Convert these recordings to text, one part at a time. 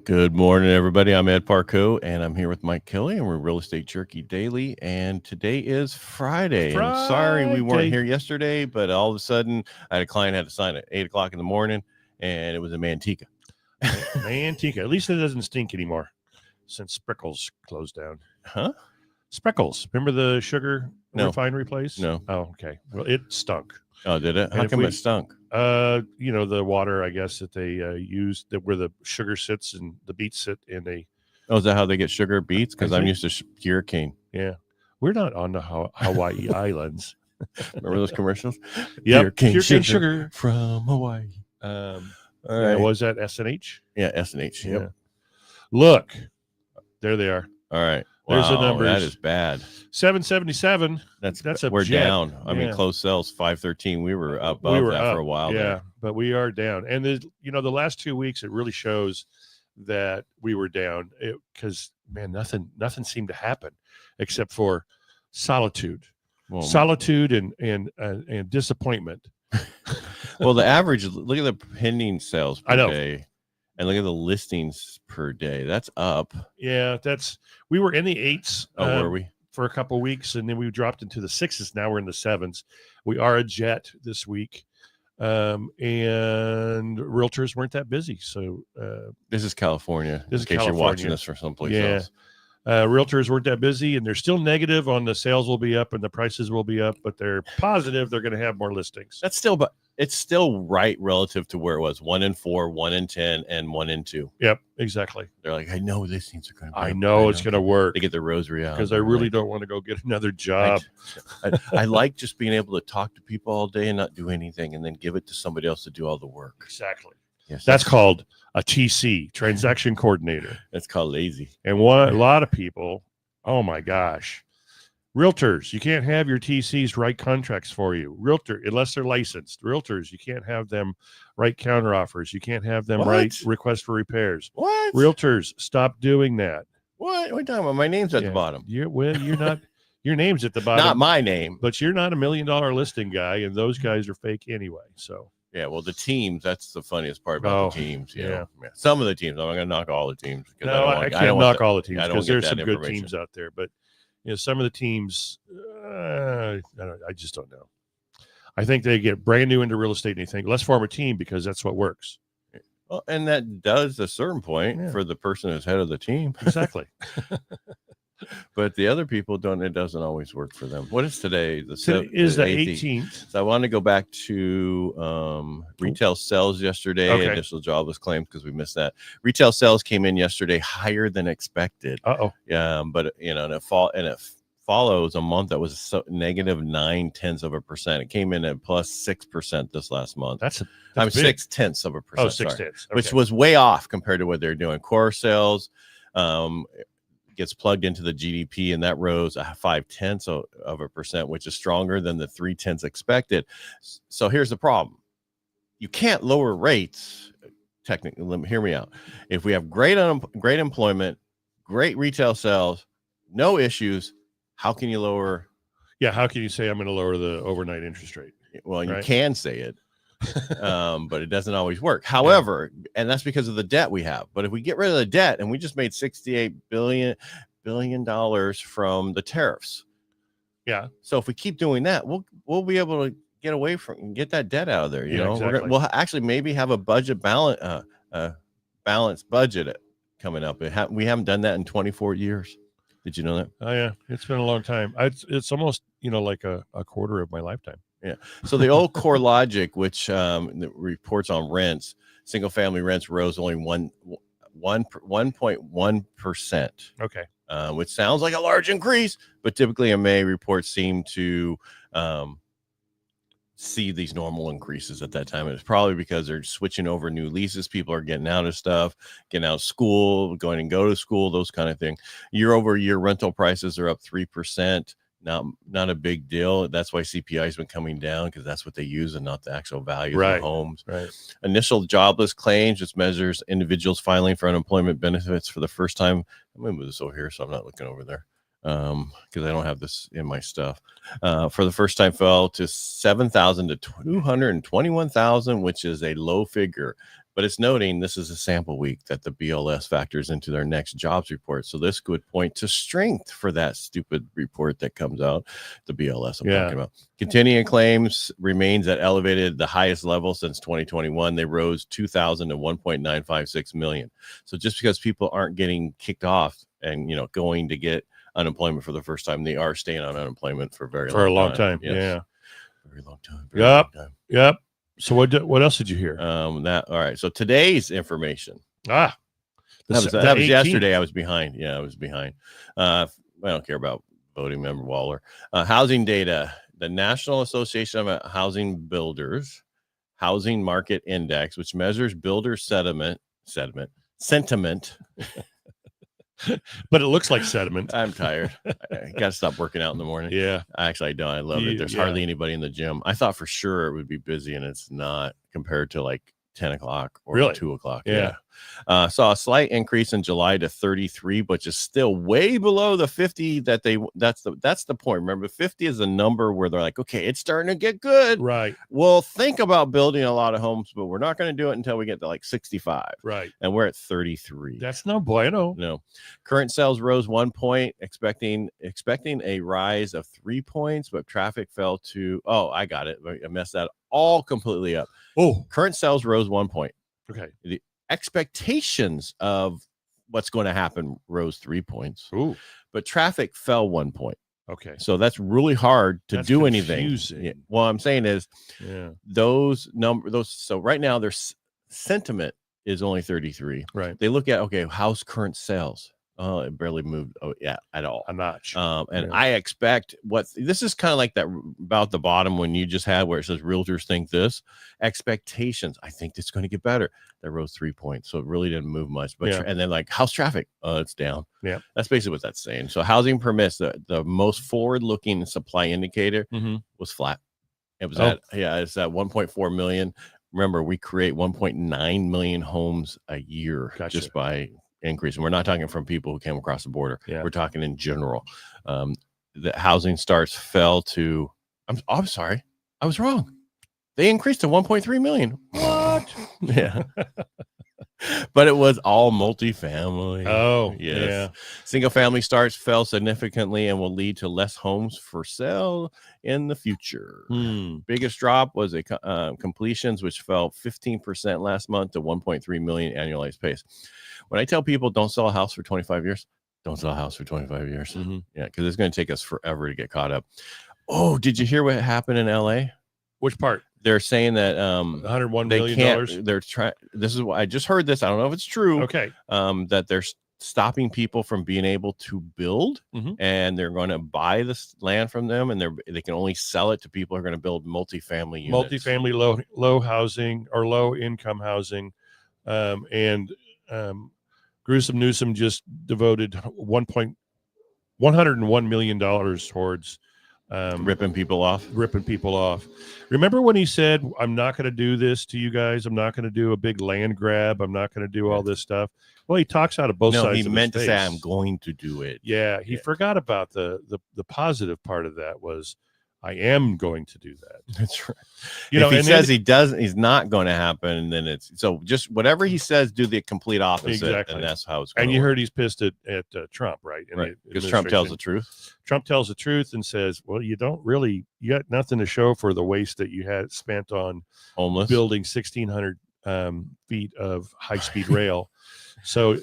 Good morning, everybody. I'm Ed Parcaut, and I'm here with Mike Kelly, and we're Real Estate Jerky Daily. And today is Friday. And I'm sorry we weren't here yesterday, but all of a sudden, I had a client had to sign at 8 o'clock in the morning, and it was a Manteca. Manteca. At least it doesn't stink anymore since Sprickles closed down. Huh? Sprickles. Remember the sugar refinery place? No. Oh, okay. Well, it stunk. Oh, did it? How come it stunk? The water, I guess, that they used where the sugar sits and the beets sit in a. Oh, is that how they get sugar beets? Because I'm used to pure cane. Yeah. We're not on the Hawaii Islands. Remember those commercials? Yeah. Pure cane sugar from Hawaii. All right. Was that SNH? Yeah, SNH. Yep. Yeah. Look, there they are. All right. There's the numbers. That is bad. 777. That's a we're jet. Down. I mean, closed sales 513. We were above that for a while. Yeah, there. But we are down. And the last 2 weeks, it really shows that we were down because nothing seemed to happen except for solitude, and disappointment. Well, the average. Look at the pending sales per day. And look at the listings per day. That's up. Yeah, we were in the 8s. Oh, were we? For a couple of weeks, and then we dropped into the 6s. Now we're in the 7s. We are a jet this week. And realtors weren't that busy. So this is California. In case you're watching this from someplace else. Realtors weren't that busy, and they're still negative on the sales will be up and the prices will be up, but they're positive they're going to have more listings. It's still right relative to where it was 1 in 4, 1 in 10, and 1 in 2. Yep, exactly. They're like, I know these things are going to. I know it's going to work. They get the rosary out because I really don't want to go get another job. I like just being able to talk to people all day and not do anything, and then give it to somebody else to do all the work. Exactly. Yes, that's called a TC, transaction coordinator. That's called lazy. And a lot of people, oh my gosh, realtors, you can't have your TCs write contracts for you. Unless they're licensed. Realtors, you can't have them write counteroffers. You can't have them write requests for repairs. What? Realtors, stop doing that. What are you talking about? My name's at the bottom. You're not. Your name's at the bottom. Not my name. But you're not $1 million listing guy, and those guys are fake anyway. So. Yeah, well, the teams, that's the funniest part about the teams. Yeah. Some of the teams. I'm not going to knock all the teams. No, I can't knock all the teams because there's some good teams out there. But some of the teams, I just don't know. I think they get brand new into real estate and they think, let's form a team because that's what works. Well, and that does a certain point for the person who's head of the team. Exactly. But the other people don't. It doesn't always work for them. What is today? Today is the 18th. So I want to go back to retail sales yesterday. Initial jobless claims because we missed that. Retail sales came in yesterday higher than expected. Yeah, but and it follows a month that was negative 0.9%. It came in at plus 6% this last month. That's 0.6%. Oh, 6/10, okay. Which was way off compared to what they're doing. Core sales. Gets plugged into the GDP, and that rose 0.5%, which is stronger than the 0.3 expected. So here's the problem: you can't lower rates. Technically, hear me out. If we have great employment, great retail sales, no issues, how can you lower? Yeah, how can you say I'm going to lower the overnight interest rate? Well, you can say it. But it doesn't always work. However, and that's because of the debt we have. But if we get rid of the debt, and we just made $68 billion from the tariffs. Yeah. So if we keep doing that, we'll be able to get that debt out of there. You know, exactly. We'll actually maybe have a budget balanced budget coming up. We haven't done that in 24 years. Did you know that? Oh yeah, it's been a long time. It's almost like a quarter of my lifetime. Yeah. So the old core logic, which reports on rents, single family rents rose only 1.1%. Okay. Which sounds like a large increase, but typically MA reports seem to see these normal increases at that time. It's probably because they're switching over new leases. People are getting out of stuff, getting out of school, going and go to school, those kind of things. Year over year rental prices are up 3%. Not a big deal. That's why CPI has been coming down, because that's what they use and not the actual value of the homes. Right. Initial jobless claims just measures individuals filing for unemployment benefits for the first time. I'm going to move this over here so I'm not looking over there because I don't have this in my stuff. For the first time fell to 7,000 to 221,000, which is a low figure. but it's noting this is a sample week that the BLS factors into their next jobs report. So this could point to strength for that stupid report that comes out, the BLS I'm talking about. Continuing claims remains at elevated, the highest level since 2021. They rose 2,000 to 1.956 million. So just because people aren't getting kicked off and, going to get unemployment for the first time, they are staying on unemployment for a long time. Yes. Yeah. Very long time. Yep. So what else did you hear? All right. So today's information. That was yesterday. I was behind. Yeah, I was behind. I don't care about voting member Waller. Housing data. The National Association of Housing Builders Housing Market Index, which measures builder sentiment. But it looks like sediment. I'm tired. I got to stop working out in the morning. Yeah. Actually, I don't. I love it. There's hardly anybody in the gym. I thought for sure it would be busy, and it's not compared to like 10 o'clock or 2 o'clock. Yeah. Saw a slight increase in July to 33, but just still way below the 50 that's the point. Remember, 50 is a number where they're like, okay, it's starting to get good. Right. We'll think about building a lot of homes, but we're not going to do it until we get to like 65. Right. And we're at 33. That's no bueno. No. Current sales rose 1 point, expecting a rise of 3 points, but traffic fell to, I got it. I messed that all completely up. Current sales rose 1 point. Okay. The expectations of what's going to happen rose 3 points. But traffic fell 1 point. Okay. So that's really hard to do confusing. anything. Yeah. What I'm saying is those numbers, so right now their sentiment is only 33. Right. They look at, how's current sales? It barely moved at all. A notch. I expect this is kind of like that about the bottom when you just had where it says realtors think this. Expectations, I think it's going to get better. That rose 3 points. So it really didn't move much. But and then like how's traffic? It's down. Yeah. That's basically what that's saying. So housing permits, the most forward-looking supply indicator was flat. It was it's at 1.4 million. Remember, we create 1.9 million homes a year just by increase. And we're not talking from people who came across the border. We're talking in general. The housing starts fell to, I'm sorry, I was wrong. They increased to 1.3 million. What? Yeah. But it was all multifamily. Oh, yes. Yeah. Single family starts fell significantly and will lead to less homes for sale in the future. Biggest drop was completions, which fell 15% last month to 1.3 million annualized pace. When I tell people don't sell a house for 25 years, don't sell a house for 25 years. Yeah, because it's going to take us forever to get caught up. Oh, did you hear what happened in LA? Which part? They're saying that $101 million. They're trying. This is what I just heard. This I don't know if it's true. Okay. That they're stopping people from being able to build, and they're going to buy this land from them, and they can only sell it to people who are going to build multifamily units. Multifamily, low housing or low income housing, and Gruesome Newsom just devoted $101 million towards ripping people off. Remember when he said, I'm not going to do this to you guys. I'm not going to do a big land grab. I'm not going to do all this stuff. Well, he talks out of both sides. No, he of meant his to say, face. I'm going to do it. Yeah, he forgot about the positive part of that was, I am going to do that. That's right. If he says he's not going to happen, and then it's so just whatever he says, do the complete opposite. Exactly. And that's how it's going. And you heard he's pissed at Trump, right? Because Trump tells the truth. Trump tells the truth and says, well, you got nothing to show for the waste that you had spent on homeless building 1,600 feet of high-speed rail. So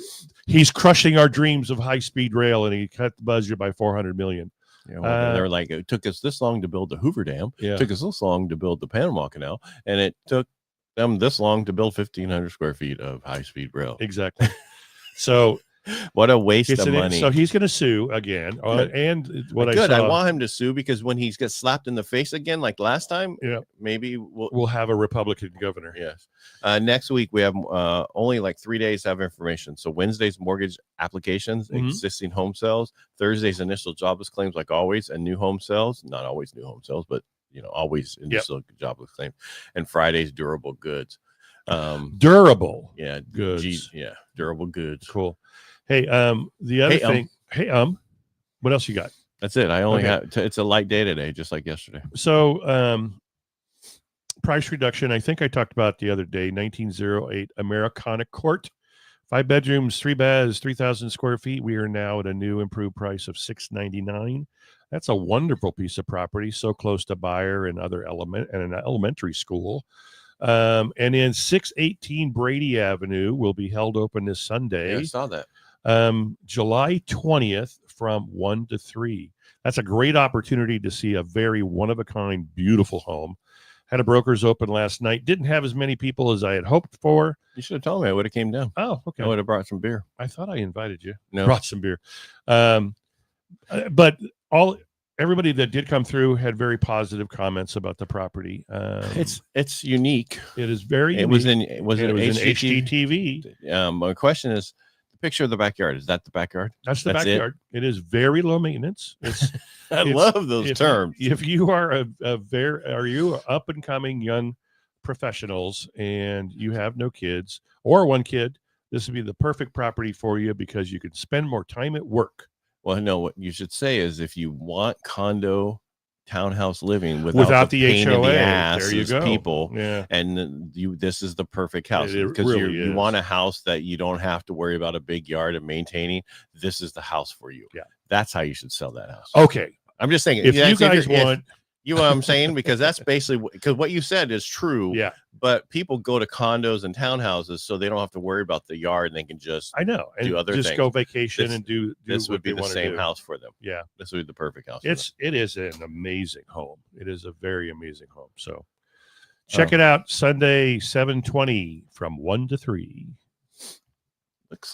he's crushing our dreams of high-speed rail, and he cut the budget by $400 million. Yeah, they're like, it took us this long to build the Hoover Dam. Yeah. It took us this long to build the Panama Canal, and it took them this long to build 1,500 square feet of high-speed rail. Exactly. So what a waste of money. So he's going to sue again. And I want him to sue because when he gets slapped in the face again, like last time, maybe we'll have a Republican governor. Yes. Next week, we have only like 3 days to have information. So Wednesday's mortgage applications, existing home sales, Thursday's initial jobless claims, like always, and new home sales, not always new home sales, but always initial jobless claims, and Friday's durable goods. Durable. Yeah. Goods. Durable goods. Cool. Hey, the other thing. What else you got? That's it. I only have. It's a light day today, just like yesterday. So, price reduction. I think I talked about the other day, 1908 Americana Court. 5 bedrooms, 3 baths, 3,000 square feet. We are now at a new improved price of $699. That's a wonderful piece of property, so close to Buyer and an elementary school. And then 618 Brady Avenue will be held open this Sunday. Yeah, I saw that. July 20th from 1 to 3. That's a great opportunity to see a very one-of-a-kind, beautiful home. Had a broker's open last night. Didn't have as many people as I had hoped for. You should have told me. I would have came down. Oh, okay. I would have brought some beer. I thought I invited you. No. Brought some beer. But everybody that did come through had very positive comments about the property. It's unique. It is very unique. It was in HGTV. My question is, the picture of the backyard, is that the backyard? That's the backyard. It is very low maintenance. I love those terms. If you are are you up and coming young professionals and you have no kids or one kid, this would be the perfect property for you because you could spend more time at work. Well, no, what you should say is if you want condo townhouse living without the pain HOA, in the ass, there you go. People, yeah. And this is the perfect house because really you want a house that you don't have to worry about a big yard and maintaining. This is the house for you. Yeah, that's how you should sell that house. Okay, I'm just saying if you guys want. You know what I'm saying? Because that's basically because what you said is true. Yeah. But people go to condos and townhouses so they don't have to worry about the yard and they can just do other things. Just go vacation and do this would be the same house for them. Yeah. This would be the perfect house. It is an amazing home. It is a very amazing home. So check it out Sunday, 7:20 from 1 to 3. Looks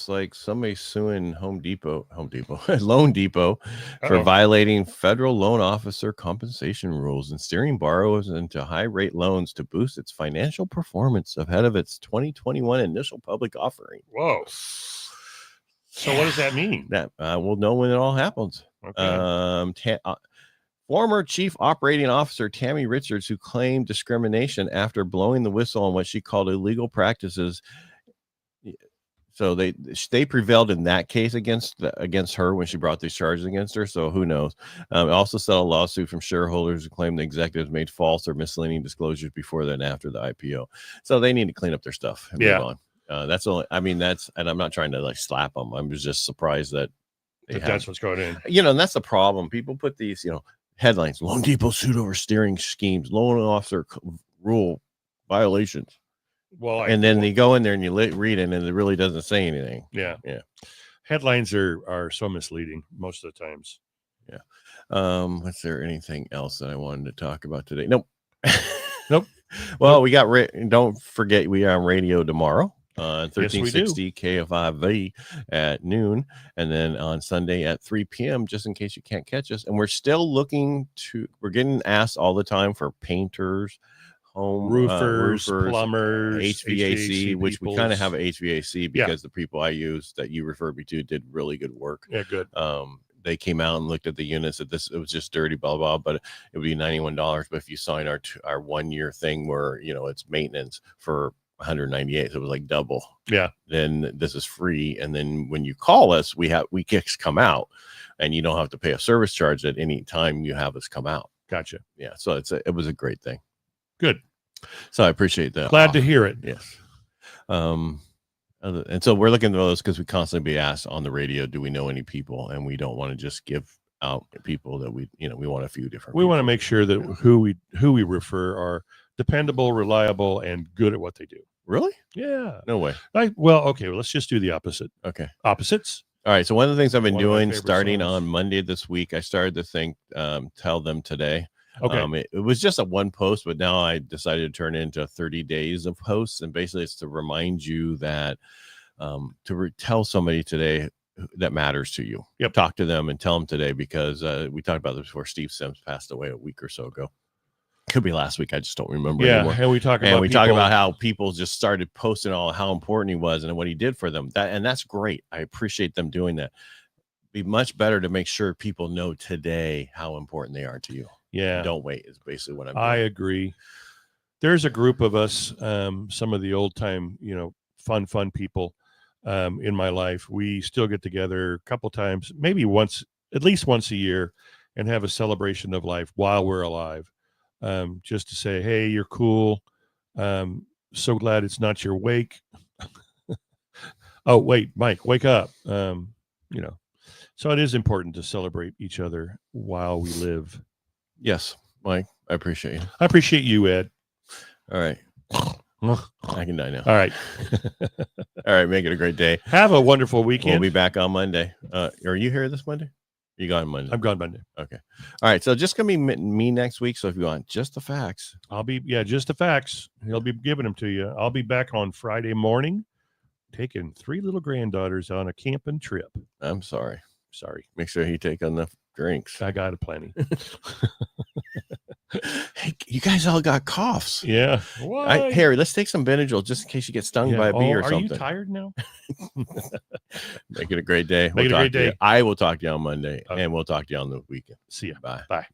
like somebody's suing Loan Depot for violating federal loan officer compensation rules and steering borrowers into high rate loans to boost its financial performance ahead of its 2021 initial public offering. Whoa. So what does that mean? That we'll know when it all happens. Okay. Former Chief Operating Officer Tammy Richards, who claimed discrimination after blowing the whistle on what she called illegal practices. So they prevailed in that case against her when she brought these charges against her. So who knows? Also settled a lawsuit from shareholders who claim the executives made false or misleading disclosures before then after the IPO. So they need to clean up their stuff and move on. That's only. I mean, and I'm not trying to like slap them. I'm just surprised that that's what's going on. And that's the problem. People put these, headlines: Loan Depot sued over steering schemes, loan officer rule violations. Well, and then you go in there and you read it, and it really doesn't say anything. Yeah. Headlines are so misleading most of the times. Yeah. Was there anything else that I wanted to talk about today? Nope. Well, we got. Don't forget, we are on radio tomorrow. 1360 KFIV at noon, and then on Sunday at 3 p.m. just in case you can't catch us. And we're still we're getting asked all the time for painters, home roofers, plumbers, HVAC, which we kind of have a HVAC because the people I use that you referred me to did really good work. Yeah, good. They came out and looked at the units. It was just dirty, blah blah. But it would be $91. But if you sign our 1 year thing where it's maintenance for $198, so it was like double. Yeah. Then this is free, and then when you call us, we come out, and you don't have to pay a service charge at any time you have us come out. Gotcha. Yeah. So it was a great thing. Good. So I appreciate that. Glad to hear it. Yes. And so we're looking at those because we constantly be asked on the radio, do we know any people? And we don't want to just give out people that we want a few different. We want to make sure that who we refer are dependable, reliable, and good at what they do. Really? Yeah. No way. Okay. Well, let's just do the opposite. Okay. Opposites. All right. So one of the things I've been doing starting on Monday this week, I started to think, tell them today. Okay. It was just a one post, but now I decided to turn it into 30 days of posts. And basically it's to remind you that tell somebody today that matters to you. Yep. Talk to them and tell them today, because we talked about this before. Steve Sims passed away a week or so ago. Could be last week. I just don't remember anymore. And we talk about how people just started posting all how important he was and what he did for them. That's great. I appreciate them doing that. Be much better to make sure people know today how important they are to you. Yeah. Don't wait is basically what I'm doing. I agree. There's a group of us, some of the old time, fun people in my life. We still get together a couple times, maybe at least once a year, and have a celebration of life while we're alive. just to say, hey, you're cool. So glad it's not your wake. Oh, wait, Mike, wake up. So it is important to celebrate each other while we live. Yes, Mike, I appreciate you. I appreciate you, Ed. All right. I can die now. All right. All right. Make it a great day. Have a wonderful weekend. We'll be back on Monday. Are you here this Monday? You gone Monday? I'm gone Monday. Okay. All right. So just going to be me next week. So if you want just the facts. I'll be, just the facts. He'll be giving them to you. I'll be back on Friday morning taking 3 little granddaughters on a camping trip. I'm sorry. Make sure you take enough drinks. I got a plenty. Hey, you guys all got coughs. Yeah. Harry, let's take some Benadryl just in case you get stung by a bee or something. Are you tired now? Make it a great day. Make it a great day. I will talk to you on Monday, and we'll talk to you on the weekend. See ya. Bye. Bye.